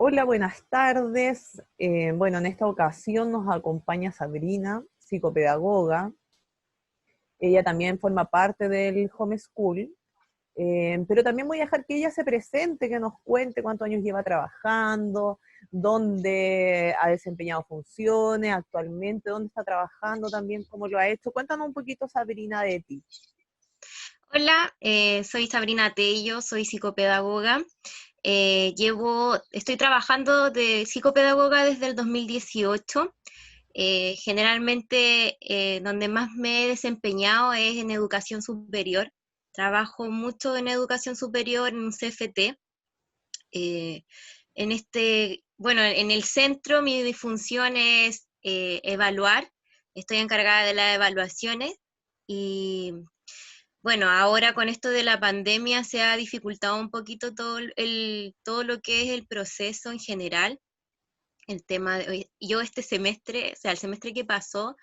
Hola, buenas tardes. Bueno, en esta ocasión nos acompaña Sabrina, psicopedagoga. Ella también forma parte del homeschool, pero también voy a dejar que ella se presente, que nos cuente cuántos años lleva trabajando, dónde ha desempeñado funciones actualmente, dónde está trabajando también, cómo lo ha hecho. Cuéntanos un poquito, Sabrina, de ti. Hola, soy Sabrina Tello, soy psicopedagoga. Estoy trabajando de psicopedagoga desde el 2018. Generalmente donde más me he desempeñado es en educación superior. Trabajo mucho en educación superior en un CFT. Eh, bueno, en el centro mi función es evaluar. Estoy encargada de las evaluaciones y bueno, ahora con esto de la pandemia se ha dificultado un poquito todo lo que es el proceso en general. Yo este semestre, o sea, el semestre que pasó,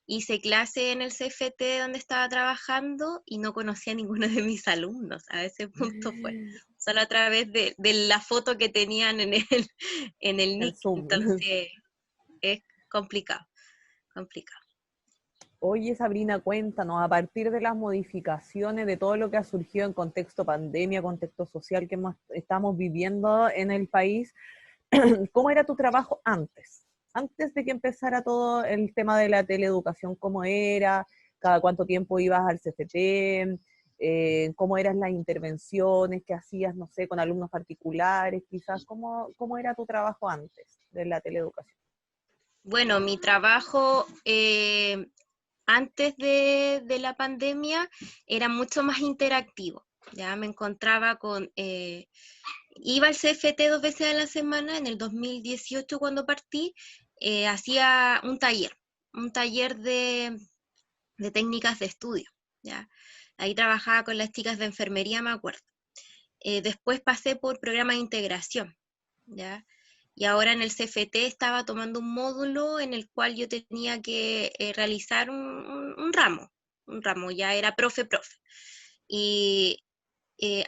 hice clase en el CFT donde estaba trabajando y no conocía a ninguno de mis alumnos. A ese punto fue. Solo a través de la foto que tenían en el El nick. Zoom. Entonces es complicado, complicado. Oye, Sabrina, cuéntanos, a partir de las modificaciones, de todo lo que ha surgido en contexto pandemia, contexto social que estamos viviendo en el país, ¿cómo era tu trabajo antes? Antes de que empezara todo el tema de la teleeducación, ¿cómo era? ¿Cada cuánto tiempo ibas al CFT? ¿Cómo eran las intervenciones que hacías, no sé, con alumnos particulares quizás? ¿Cómo era tu trabajo antes de la teleeducación? Bueno, mi trabajo antes de la pandemia era mucho más interactivo. Ya me encontraba iba al CFT 2 veces a la semana. En el 2018 cuando partí, hacía un taller de técnicas de estudio. ¿Ya? Ahí trabajaba con las chicas de enfermería, me acuerdo. Después pasé por programa de integración. ¿Ya? Y ahora en el CFT estaba tomando un módulo en el cual yo tenía que realizar un ramo, ya era profe. Y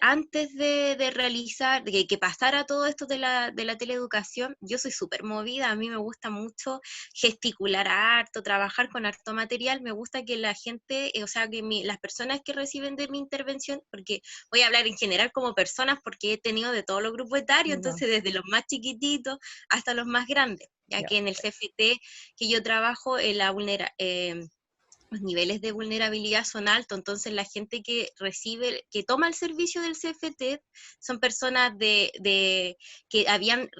antes de realizar, de que pasara todo esto de la teleeducación, yo soy súper movida, a mí me gusta mucho gesticular harto, trabajar con harto material, me gusta que la gente, o sea, que las personas que reciben de mi intervención, porque voy a hablar en general como personas, porque he tenido de todos los grupos etarios, Ya, entonces desde los más chiquititos hasta los más grandes, ya ya, que en el CFT que yo trabajo, en los niveles de vulnerabilidad son altos, entonces la gente que toma el servicio del CFT son personas que habían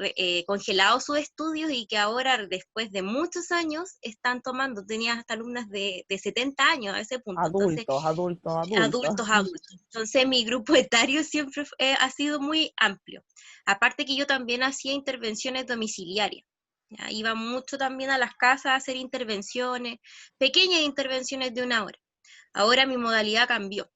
congelado sus estudios y que ahora, después de muchos años, están tomando. Tenía hasta alumnas de 70 años a ese punto, entonces adultos, adultos, adultos. adultos. Entonces mi grupo etario siempre ha sido muy amplio. Aparte que yo también hacía intervenciones domiciliarias. Ya, iba mucho también a las casas a hacer intervenciones, pequeñas intervenciones de 1 hora. Ahora mi modalidad cambió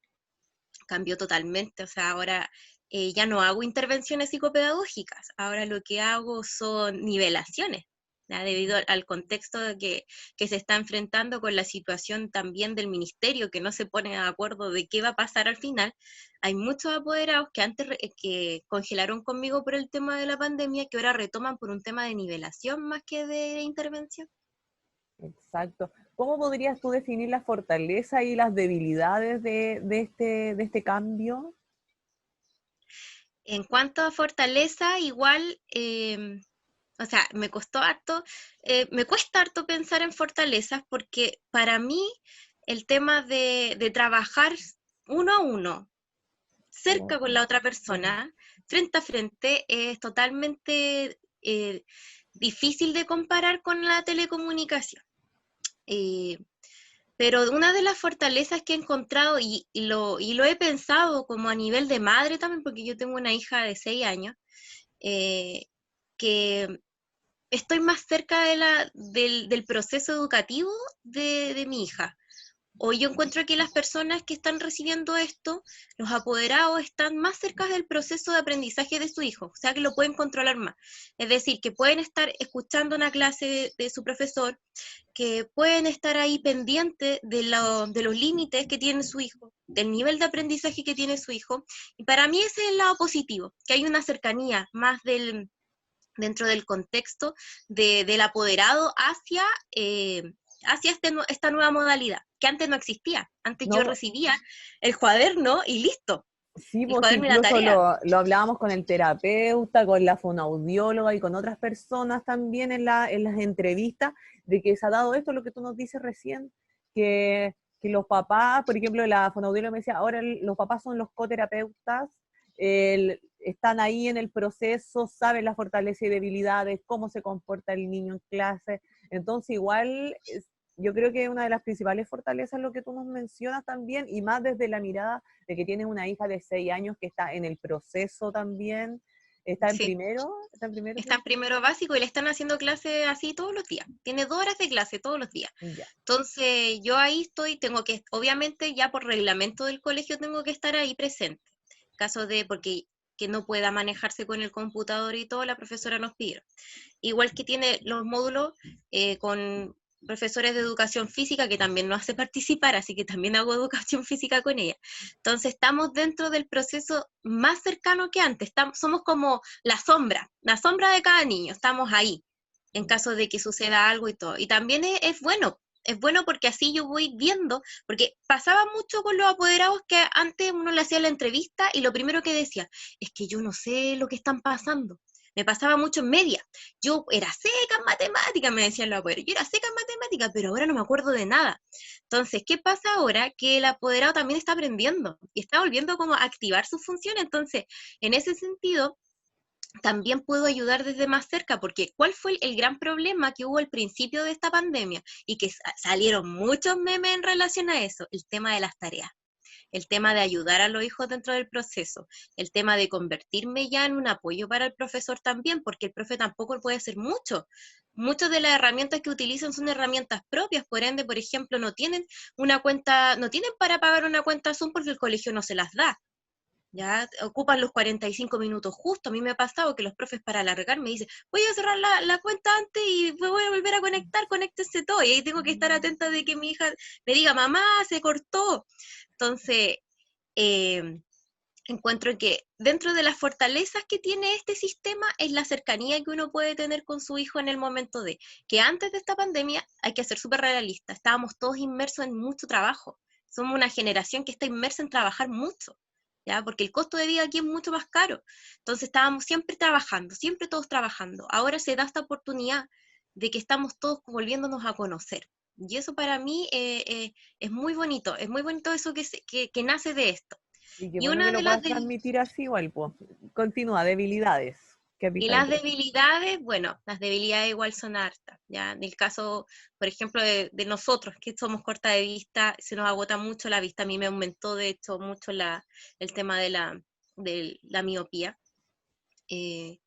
totalmente, o sea, ahora ya no hago intervenciones psicopedagógicas, ahora lo que hago son nivelaciones, ¿ya? Debido al contexto que se está enfrentando con la situación también del ministerio, que no se pone de acuerdo de qué va a pasar al final. Hay muchos apoderados que antes que congelaron conmigo por el tema de la pandemia, que ahora retoman por un tema de nivelación más que de intervención. Exacto. ¿Cómo podrías tú definir las fortalezas y las debilidades de este cambio? En cuanto a fortaleza, igual, o sea, me cuesta harto pensar en fortalezas porque para mí el tema de trabajar uno a uno, cerca con la otra persona, frente a frente, es totalmente difícil de comparar con la telecomunicación. Eh, pero una de las fortalezas que he encontrado, y lo he pensado como a nivel de madre también, porque yo tengo una hija de 6 años, eh, que estoy más cerca del proceso educativo de mi hija. O yo encuentro que las personas que están recibiendo esto, los apoderados, están más cerca del proceso de aprendizaje de su hijo, o sea que lo pueden controlar más. Es decir, que pueden estar escuchando una clase de su profesor, que pueden estar ahí pendientes de los límites que tiene su hijo, del nivel de aprendizaje que tiene su hijo. Y para mí ese es el lado positivo, que hay una cercanía más dentro del contexto del apoderado hacia esta nueva modalidad, que antes no existía. Antes yo No, recibía el cuaderno y listo, sí, el pues cuaderno y la incluso tarea. lo hablábamos con el terapeuta, con la fonoaudióloga y con otras personas también en las entrevistas, de que se ha dado esto, lo que tú nos dices recién, que los papás, por ejemplo, la fonoaudióloga me decía, ahora los papás son los coterapeutas, están ahí en el proceso, saben las fortalezas y debilidades, cómo se comporta el niño en clase, entonces igual yo creo que una de las principales fortalezas es lo que tú nos mencionas también, y más desde la mirada de que tienes una hija de 6 años que está en el proceso también, Sí, está en primero, está en ¿cierto? primero básico y le están haciendo clase así todos los días. Tiene 2 horas de clase todos los días. Ya, Entonces, yo ahí estoy, tengo que, obviamente ya por reglamento del colegio tengo que estar ahí presente. Caso de, porque que no pueda manejarse con el computador y todo, la profesora nos pidió. Igual que tiene los módulos con profesores de educación física que también nos hace participar, así que también hago educación física con ella. Entonces estamos dentro del proceso más cercano que antes, somos como la sombra de cada niño, estamos ahí en ya. caso de que suceda algo y todo. Y también es bueno porque así yo voy viendo, porque pasaba mucho con los apoderados que antes uno le hacía la entrevista y lo primero que decía, es que yo no sé lo que están pasando. Me pasaba mucho en media. Yo era seca en matemáticas, me decían los apoderados. Yo era seca en matemáticas, pero ahora no me acuerdo de nada. Entonces, ¿qué pasa ahora? Que el apoderado también está aprendiendo y está volviendo como a activar su función. Entonces, en ese sentido, también puedo ayudar desde más cerca, porque ¿cuál fue el gran problema que hubo al principio de esta pandemia? Y que salieron muchos memes en relación a eso, el tema de las tareas, el tema de ayudar a los hijos dentro del proceso, el tema de convertirme ya en un apoyo para el profesor también, porque el profe tampoco puede hacer mucho. Muchas de las herramientas que utilizan son herramientas propias, por ende, por ejemplo, no tienen una cuenta, no tienen para pagar una cuenta Zoom porque el colegio no se las da. Ya ocupan los 45 minutos justo. A mí me ha pasado que los profes para alargar me dicen, voy a cerrar la cuenta antes y me voy a volver a conectar, conéctense todo. Y ahí tengo que estar atenta de que mi hija me diga, mamá, se cortó. Entonces, eh, encuentro que dentro de las fortalezas que tiene este sistema es la cercanía que uno puede tener con su hijo en el momento de que antes de esta pandemia, hay que ser súper realista, estábamos todos inmersos en mucho trabajo. Somos una generación que está inmersa en trabajar mucho, ¿ya? Porque el costo de vida aquí es mucho más caro. Entonces estábamos siempre trabajando, siempre todos trabajando. Ahora se da esta oportunidad de que estamos todos volviéndonos a conocer. Y eso para mí es muy bonito eso que nace de esto. Y qué Y bueno que una lo de las puedas transmitir así igual, pues. Continúa, debilidades. ¿Qué has y visto ahí? las debilidades, bueno, las debilidades igual son hartas, ¿ya? En el caso, por ejemplo, de nosotros, que somos corta de vista, se nos agota mucho la vista. A mí me aumentó, de hecho, mucho el tema de la miopía. Eh,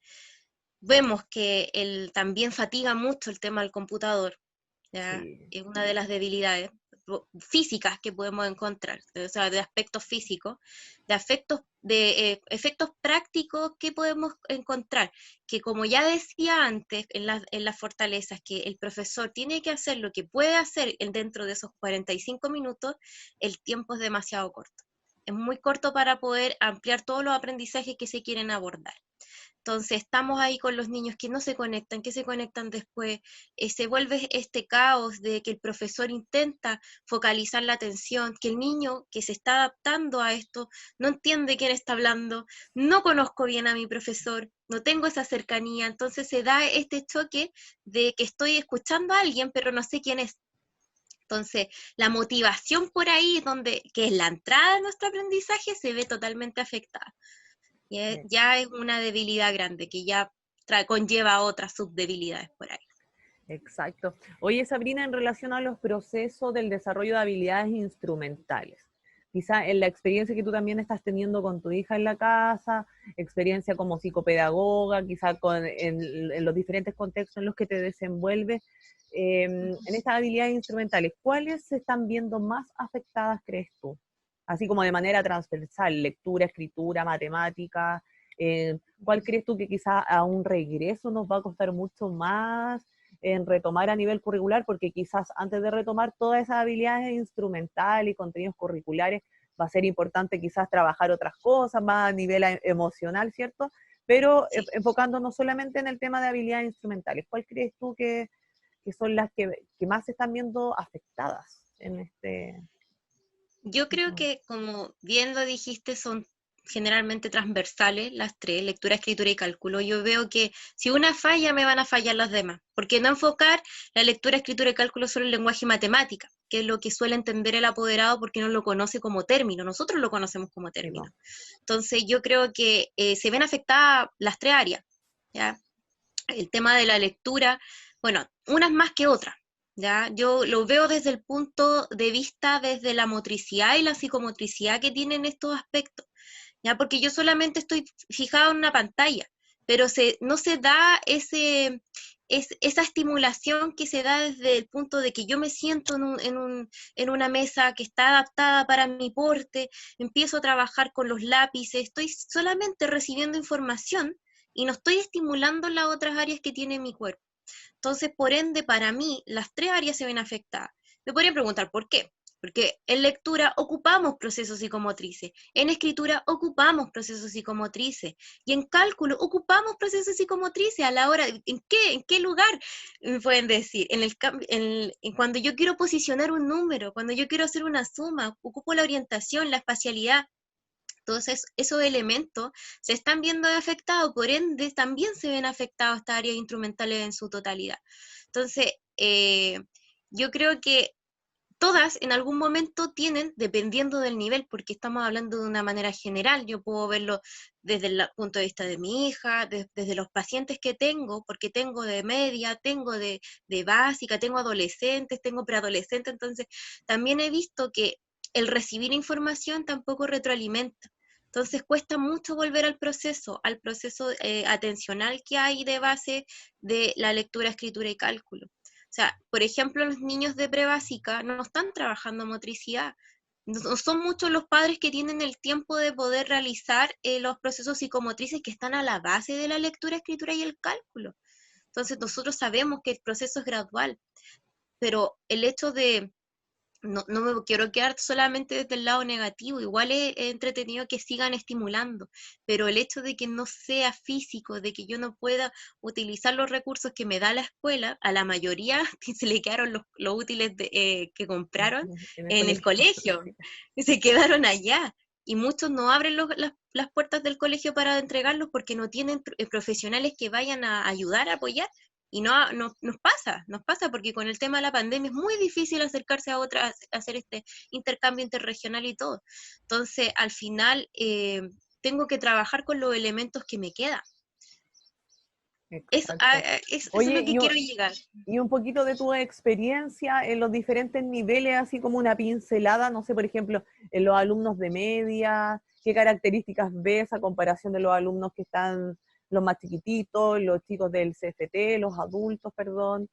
Vemos que también fatiga mucho el tema del computador, ¿ya? Sí. Es una de las debilidades físicas que podemos encontrar, o sea, de aspectos físicos, de efectos prácticos que podemos encontrar, que como ya decía antes en las fortalezas, que el profesor tiene que hacer lo que puede hacer dentro de esos 45 minutos, el tiempo es demasiado corto. Es muy corto para poder ampliar todos los aprendizajes que se quieren abordar. Entonces estamos ahí con los niños que no se conectan, que se conectan después, se vuelve este caos de que el profesor intenta focalizar la atención, que el niño que se está adaptando a esto no entiende quién está hablando, no conozco bien a mi profesor, no tengo esa cercanía, entonces se da este choque de que estoy escuchando a alguien pero no sé quién es. Entonces, la motivación por ahí, que es la entrada de nuestro aprendizaje, se ve totalmente afectada. Ya es una debilidad grande que ya conlleva otras subdebilidades por ahí. Exacto. Oye, Sabrina, en relación a los procesos del desarrollo de habilidades instrumentales, quizá en la experiencia que tú también estás teniendo con tu hija en la casa, experiencia como psicopedagoga, quizá en los diferentes contextos en los que te desenvuelves, en estas habilidades instrumentales, ¿cuáles se están viendo más afectadas, crees tú? Así como de manera transversal, lectura, escritura, matemática, ¿cuál crees tú que quizá a un regreso nos va a costar mucho más en retomar a nivel curricular? Porque quizás antes de retomar todas esas habilidades instrumentales y contenidos curriculares, va a ser importante quizás trabajar otras cosas más a nivel emocional, ¿cierto? pero Sí. enfocándonos solamente en el tema de habilidades instrumentales. ¿Cuál crees tú que son las que más se están viendo afectadas en este Yo creo último? que, como bien lo dijiste, son generalmente transversales las tres, lectura, escritura y cálculo. Yo veo que si una falla, me van a fallar las demás. Porque no enfocar la lectura, escritura y cálculo solo en lenguaje y matemática, que es lo que suele entender el apoderado porque no lo conoce como término. Nosotros lo conocemos como Sí, término. po. Entonces, yo creo que se ven afectadas las tres áreas, ¿ya? El tema de la lectura, bueno, unas más que otras, ¿ya? Yo lo veo desde el punto de vista, desde la motricidad y la psicomotricidad que tienen estos aspectos, ¿ya? Porque yo solamente estoy fijado en una pantalla, pero no se da esa estimulación que se da desde el punto de que yo me siento en una mesa que está adaptada para mi porte, empiezo a trabajar con los lápices, estoy solamente recibiendo información y no estoy estimulando las otras áreas que tiene mi cuerpo. Entonces, por ende, para mí, las tres áreas se ven afectadas. Me podría preguntar por qué. Porque en lectura ocupamos procesos psicomotrices, en escritura ocupamos procesos psicomotrices y en cálculo ocupamos procesos psicomotrices a la hora, en qué lugar? Me pueden decir, cuando yo quiero posicionar un número, cuando yo quiero hacer una suma, ocupo la orientación, la espacialidad. Entonces, esos elementos se están viendo afectados, por ende, también se ven afectados estas áreas instrumentales en su totalidad. Entonces, yo creo que todas en algún momento tienen, dependiendo del nivel, porque estamos hablando de una manera general, yo puedo verlo desde el punto de vista de mi hija, desde los pacientes que tengo, porque tengo de media, tengo de básica, tengo adolescentes, tengo preadolescentes, entonces también he visto que el recibir información tampoco retroalimenta. Entonces cuesta mucho volver al proceso atencional que hay de base de la lectura, escritura y cálculo. O sea, por ejemplo, los niños de prebásica no están trabajando motricidad. No son muchos los padres que tienen el tiempo de poder realizar los procesos psicomotrices que están a la base de la lectura, escritura y el cálculo. Entonces, nosotros sabemos que el proceso es gradual, pero el hecho de no me quiero quedar solamente desde el lado negativo, igual es entretenido que sigan estimulando, pero el hecho de que no sea físico, de que yo no pueda utilizar los recursos que me da la escuela, a la mayoría se le quedaron los útiles que compraron En el en el colegio. colegio, Sí. y se quedaron allá. Y muchos no abren las puertas del colegio para entregarlos porque no tienen profesionales que vayan a ayudar, a apoyar. Y nos pasa porque con el tema de la pandemia es muy difícil acercarse a otras, hacer este intercambio interregional y todo. Entonces, al final, tengo que trabajar con los elementos que me quedan. Exacto. Eso es Oye, lo que quiero llegar. y un poquito de tu experiencia en los diferentes niveles, así como una pincelada, no sé, por ejemplo, en los alumnos de media, qué características ves a comparación de los alumnos que están los más chiquititos, los chicos del CFT, los adultos, perdón,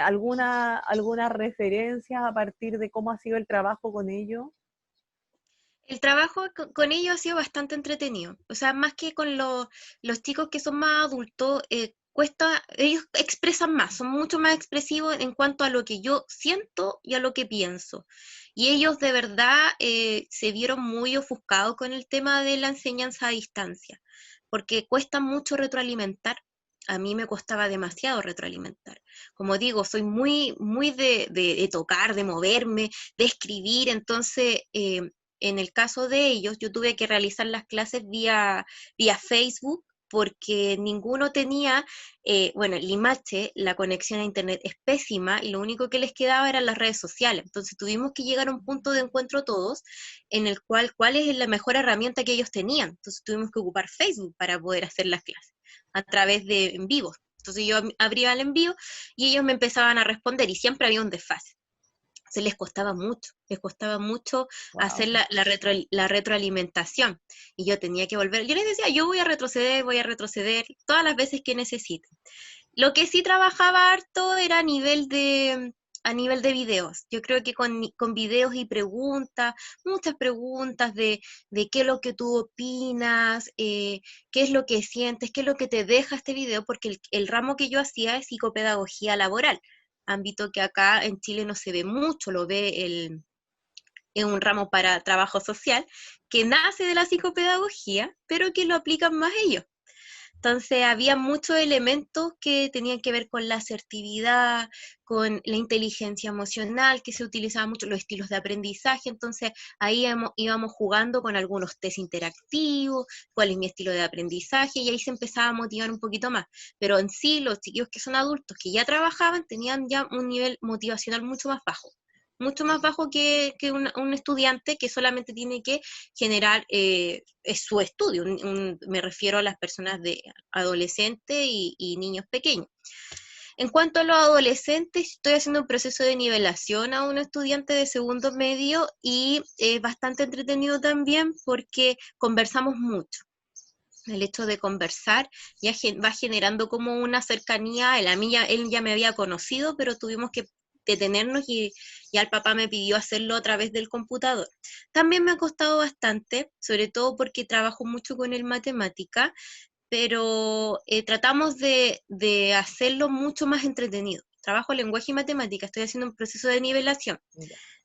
alguna referencia a partir de cómo ha sido el trabajo con ellos. El trabajo con ellos ha sido bastante entretenido. O sea, más que con los chicos que son más adultos, ellos expresan más, son mucho más expresivos en cuanto a lo que yo siento y a lo que pienso. Y ellos de verdad se vieron muy ofuscados con el tema de la enseñanza a distancia, porque cuesta mucho retroalimentar. A mí me costaba demasiado retroalimentar. Como digo, soy muy de tocar, de moverme, de escribir, entonces en el caso de ellos, yo tuve que realizar las clases vía Facebook porque ninguno tenía, bueno, el Limache, la conexión a Internet es pésima y lo único que les quedaba eran las redes sociales. Entonces tuvimos que llegar a un punto de encuentro todos en el cuál es la mejor herramienta que ellos tenían. Entonces tuvimos que ocupar Facebook para poder hacer las clases a través de en vivos. Entonces yo abría el envío y ellos me empezaban a responder y siempre había un desfase. Se les costaba mucho hacer Wow. la retroalimentación. Y yo tenía que volver, yo les decía, yo voy a retroceder todas las veces que necesite. Lo que sí trabajaba harto era a nivel de videos. Yo creo que con videos y preguntas, muchas preguntas de qué es lo que tú opinas, qué es lo que sientes, qué es lo que te deja este video, porque el ramo que yo hacía es psicopedagogía laboral, ámbito que acá en Chile no se ve mucho, es un ramo para trabajo social, que nace de la psicopedagogía, pero que lo aplican más ellos. Entonces había muchos elementos que tenían que ver con la asertividad, con la inteligencia emocional, que se utilizaba mucho, los estilos de aprendizaje. Entonces ahí íbamos jugando con algunos test interactivos, cuál es mi estilo de aprendizaje, y ahí se empezaba a motivar un poquito más. Pero en sí, los chiquillos que son adultos, que ya trabajaban, tenían ya un nivel motivacional mucho más bajo que un estudiante que solamente tiene que generar es su estudio. Me refiero a las personas de adolescentes y niños pequeños. En cuanto a los adolescentes, estoy haciendo un proceso de nivelación a un estudiante de segundo medio y es bastante entretenido también porque conversamos mucho. El hecho de conversar ya va generando como una cercanía. Él ya me había conocido, pero tuvimos que detenernos y al papá me pidió hacerlo a través del computador. También me ha costado bastante, sobre todo porque trabajo mucho con el matemática, pero tratamos de hacerlo mucho más entretenido. Trabajo lenguaje y matemática, estoy haciendo un proceso de nivelación,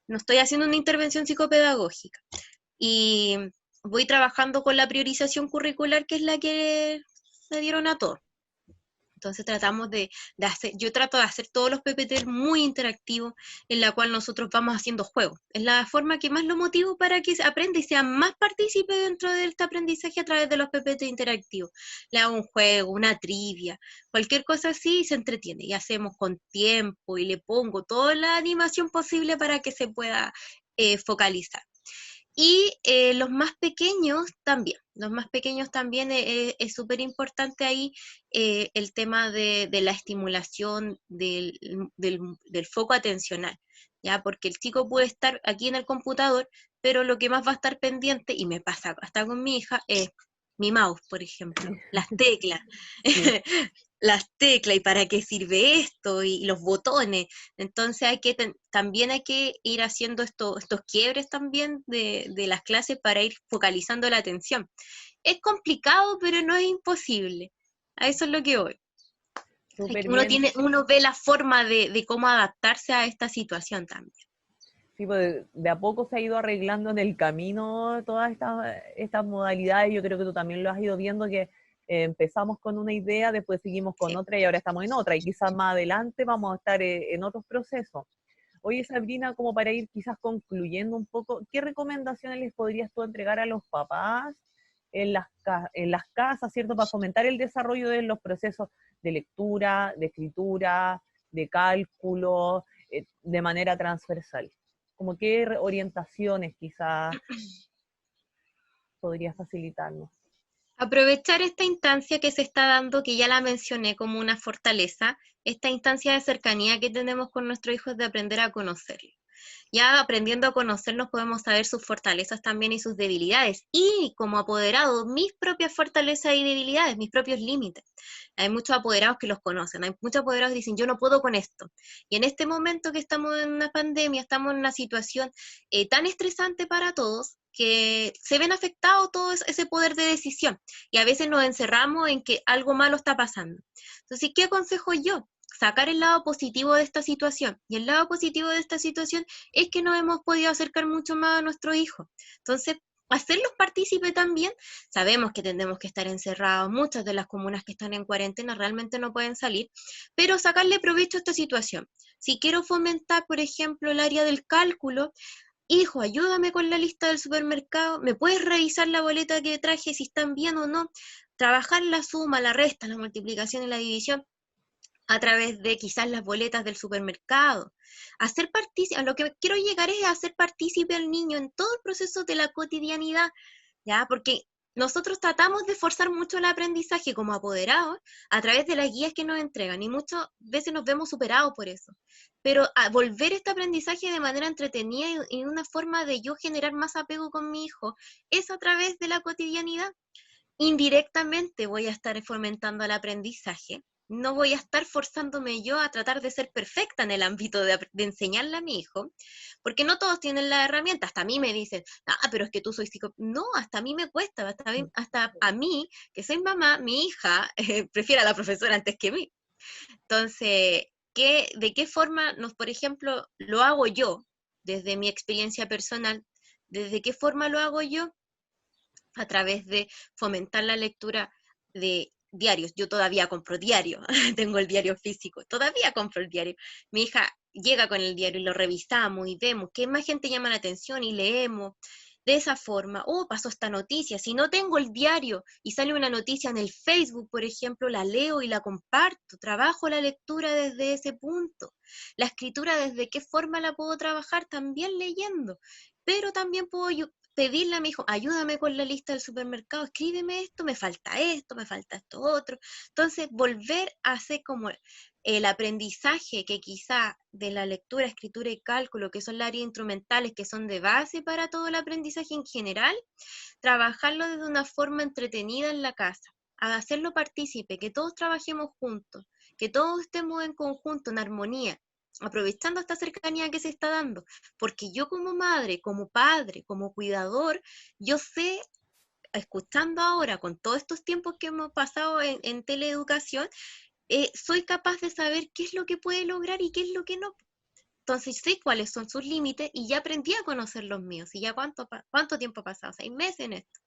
no estoy haciendo una intervención psicopedagógica. Y voy trabajando con la priorización curricular, que es la que me dieron a todos. Entonces tratamos de hacer, yo trato de hacer todos los PPT muy interactivos, en la cual nosotros vamos haciendo juegos. Es la forma que más lo motivo para que aprenda y sea más partícipe dentro de este aprendizaje a través de los PPT interactivos. Le hago un juego, una trivia, cualquier cosa así, y se entretiene. Y hacemos con tiempo y le pongo toda la animación posible para que se pueda focalizar. Y los más pequeños también es súper importante ahí el tema de la estimulación del foco atencional, ¿ya? Porque el chico puede estar aquí en el computador, pero lo que más va a estar pendiente, y me pasa hasta con mi hija, es mi mouse, por ejemplo, las teclas. Sí. Las teclas y para qué sirve esto y los botones. Entonces también hay que ir haciendo estos quiebres también de las clases para ir focalizando la atención. Es complicado, pero no es imposible. A eso es lo que voy. Súper bien. Uno ve la forma de cómo adaptarse a esta situación también. Sí, pues de a poco se ha ido arreglando en el camino todas estas modalidades. Yo creo que tú también lo has ido viendo, que empezamos con una idea, después seguimos con Sí. otra y ahora estamos en otra. Y quizás más adelante vamos a estar en otros procesos. Oye, Sabrina, como para ir quizás concluyendo un poco, ¿qué recomendaciones les podrías tú entregar a los papás en las casas, ¿cierto? Para fomentar el desarrollo de los procesos de lectura, de escritura, de cálculo, de manera transversal. Como qué orientaciones quizás podría facilitarnos. Aprovechar esta instancia que se está dando, que ya la mencioné como una fortaleza, esta instancia de cercanía que tenemos con nuestros hijos, de aprender a conocerlo. Ya aprendiendo a conocernos podemos saber sus fortalezas también y sus debilidades. Y como apoderado, mis propias fortalezas y debilidades, mis propios límites. Hay muchos apoderados que los conocen, hay muchos apoderados que dicen, yo no puedo con esto. Y en este momento que estamos en una pandemia, estamos en una situación tan estresante para todos, que se ven afectados todo ese poder de decisión. Y a veces nos encerramos en que algo malo está pasando. Entonces, ¿qué aconsejo yo? Sacar el lado positivo de esta situación. Y el lado positivo de esta situación es que nos hemos podido acercar mucho más a nuestro hijo. Entonces, hacerlos partícipe también. Sabemos que tendremos que estar encerrados, muchas de las comunas que están en cuarentena realmente no pueden salir, pero sacarle provecho a esta situación. Si quiero fomentar, por ejemplo, el área del cálculo, hijo, ayúdame con la lista del supermercado, ¿me puedes revisar la boleta que traje si están bien o no? Trabajar la suma, la resta, la multiplicación y la división a través de quizás las boletas del supermercado. A lo que quiero llegar es a hacer partícipe al niño en todo el proceso de la cotidianidad, ¿ya? Porque nosotros tratamos de forzar mucho el aprendizaje como apoderados a través de las guías que nos entregan y muchas veces nos vemos superados por eso. Pero a volver este aprendizaje de manera entretenida y una forma de yo generar más apego con mi hijo es a través de la cotidianidad. Indirectamente voy a estar fomentando el aprendizaje, no voy a estar forzándome yo a tratar de ser perfecta en el ámbito de enseñarle a mi hijo, porque no todos tienen la herramienta. Hasta a mí me dicen, pero es que tú soy psicóloga. No, hasta a mí me cuesta, hasta a mí, que soy mamá, mi hija prefiere a la profesora antes que a mí. Entonces, ¿de qué forma, por ejemplo, lo hago yo, desde mi experiencia personal, desde qué forma lo hago yo? A través de fomentar la lectura de diarios. Yo todavía compro diario, tengo el diario físico, todavía compro el diario. Mi hija llega con el diario y lo revisamos y vemos qué más gente llama la atención y leemos. De esa forma, oh, pasó esta noticia. Si no tengo el diario y sale una noticia en el Facebook, por ejemplo, la leo y la comparto. Trabajo la lectura desde ese punto. La escritura, ¿desde qué forma la puedo trabajar? También leyendo. Pero también puedo yo pedirle a mi hijo, ayúdame con la lista del supermercado, escríbeme esto, me falta esto otro. Entonces, volver a hacer como el aprendizaje que quizá de la lectura, escritura y cálculo, que son las áreas instrumentales, que son de base para todo el aprendizaje en general, trabajarlo de una forma entretenida en la casa, a hacerlo partícipe, que todos trabajemos juntos, que todos estemos en conjunto, en armonía, aprovechando esta cercanía que se está dando, porque yo como madre, como padre, como cuidador, yo sé, escuchando ahora con todos estos tiempos que hemos pasado en teleeducación, soy capaz de saber qué es lo que puede lograr y qué es lo que no. Entonces sé cuáles son sus límites y ya aprendí a conocer los míos. Y ya cuánto tiempo ha pasado, 6 meses en esto.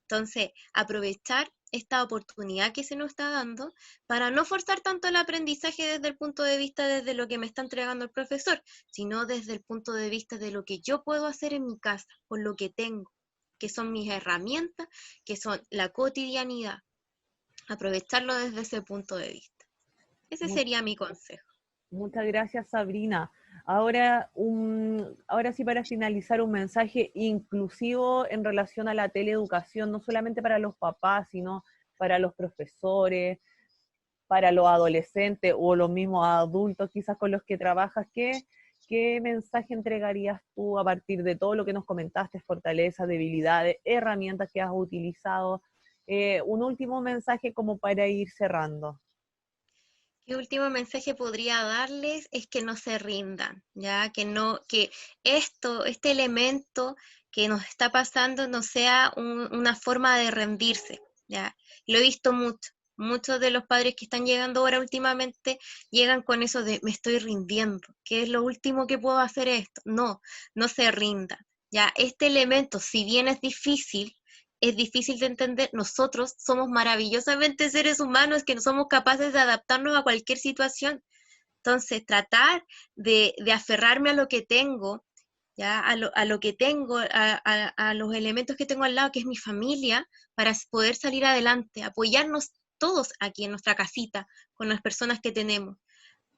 Entonces, aprovechar esta oportunidad que se nos está dando para no forzar tanto el aprendizaje desde el punto de vista desde lo que me está entregando el profesor, sino desde el punto de vista de lo que yo puedo hacer en mi casa, con lo que tengo, que son mis herramientas, que son la cotidianidad. Aprovecharlo desde ese punto de vista. Ese sería mi consejo. Muchas gracias, Sabrina. Ahora sí, para finalizar, un mensaje inclusivo en relación a la teleeducación, no solamente para los papás, sino para los profesores, para los adolescentes o los mismos adultos quizás con los que trabajas. ¿Qué mensaje entregarías tú a partir de todo lo que nos comentaste, fortalezas, debilidades, herramientas que has utilizado? Un último mensaje como para ir cerrando. ¿Qué último mensaje podría darles? Es que no se rindan, ya que no, que este elemento que nos está pasando no sea una forma de rendirse, ya. Lo he visto mucho. Muchos de los padres que están llegando ahora últimamente llegan con eso de me estoy rindiendo, ¿qué es lo último que puedo hacer esto? No, no se rindan. Ya, este elemento, si bien es difícil de entender, nosotros somos maravillosamente seres humanos que no somos capaces de adaptarnos a cualquier situación. Entonces, tratar de aferrarme a lo que tengo, ¿ya? A lo que tengo, a los elementos que tengo al lado, que es mi familia, para poder salir adelante, apoyarnos todos aquí en nuestra casita, con las personas que tenemos.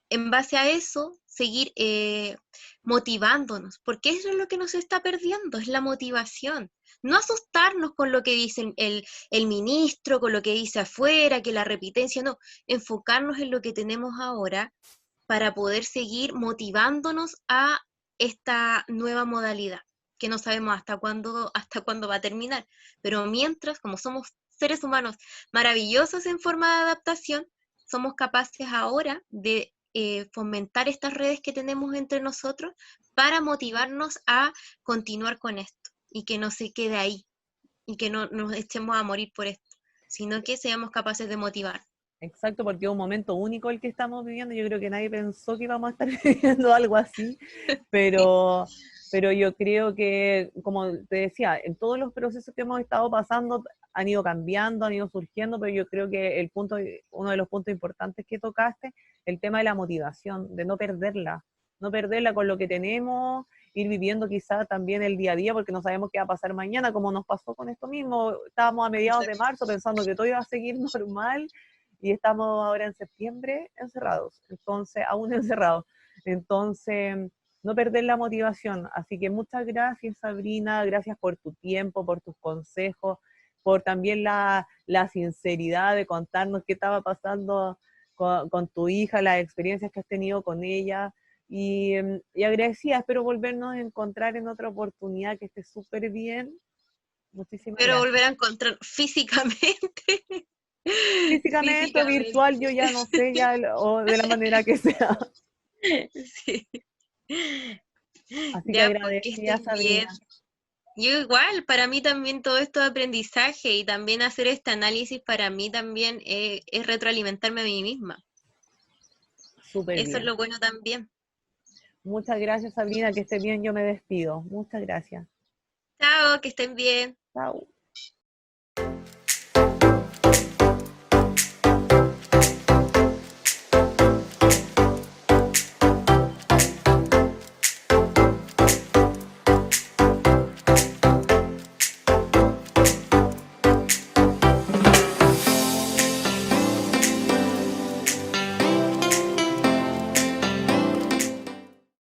En base a eso, seguir motivándonos, porque eso es lo que nos está perdiendo, es la motivación. No asustarnos con lo que dice el ministro, con lo que dice afuera, que la repitencia, no, enfocarnos en lo que tenemos ahora para poder seguir motivándonos a esta nueva modalidad, que no sabemos hasta cuándo va a terminar. Pero mientras, como somos seres humanos maravillosos en forma de adaptación, somos capaces ahora de fomentar estas redes que tenemos entre nosotros para motivarnos a continuar con esto y que no se quede ahí y que no nos echemos a morir por esto, sino que seamos capaces de motivar. Exacto, porque es un momento único el que estamos viviendo. Yo creo que nadie pensó que íbamos a estar viviendo algo así, pero, pero yo creo que, como te decía, en todos los procesos que hemos estado pasando han ido cambiando, han ido surgiendo, pero yo creo que uno de los puntos importantes que tocaste, el tema de la motivación, de no perderla con lo que tenemos, ir viviendo quizás también el día a día, porque no sabemos qué va a pasar mañana, como nos pasó con esto mismo. Estábamos a mediados de marzo pensando que todo iba a seguir normal, y estamos ahora en septiembre encerrados, entonces, aún encerrados. Entonces, no perder la motivación. Así que muchas gracias, Sabrina, gracias por tu tiempo, por tus consejos, por también la sinceridad de contarnos qué estaba pasando con tu hija, las experiencias que has tenido con ella. Y agradecida, espero volvernos a encontrar en otra oportunidad, que esté súper bien. Muchísimas Pero gracias. volver a encontrar físicamente. Físicamente o Físicamente. virtual, yo ya no sé, ya, o de la manera que sea. Sí. Así que Ya, porque agradecida, estés bien. Sabrina. Yo igual, para mí también todo esto de aprendizaje y también hacer este análisis para mí también es retroalimentarme a mí misma. Súper Eso es bien. lo bueno también. Muchas gracias, Sabrina, que esté bien, yo me despido. Muchas gracias. Chao, que estén bien. Chao.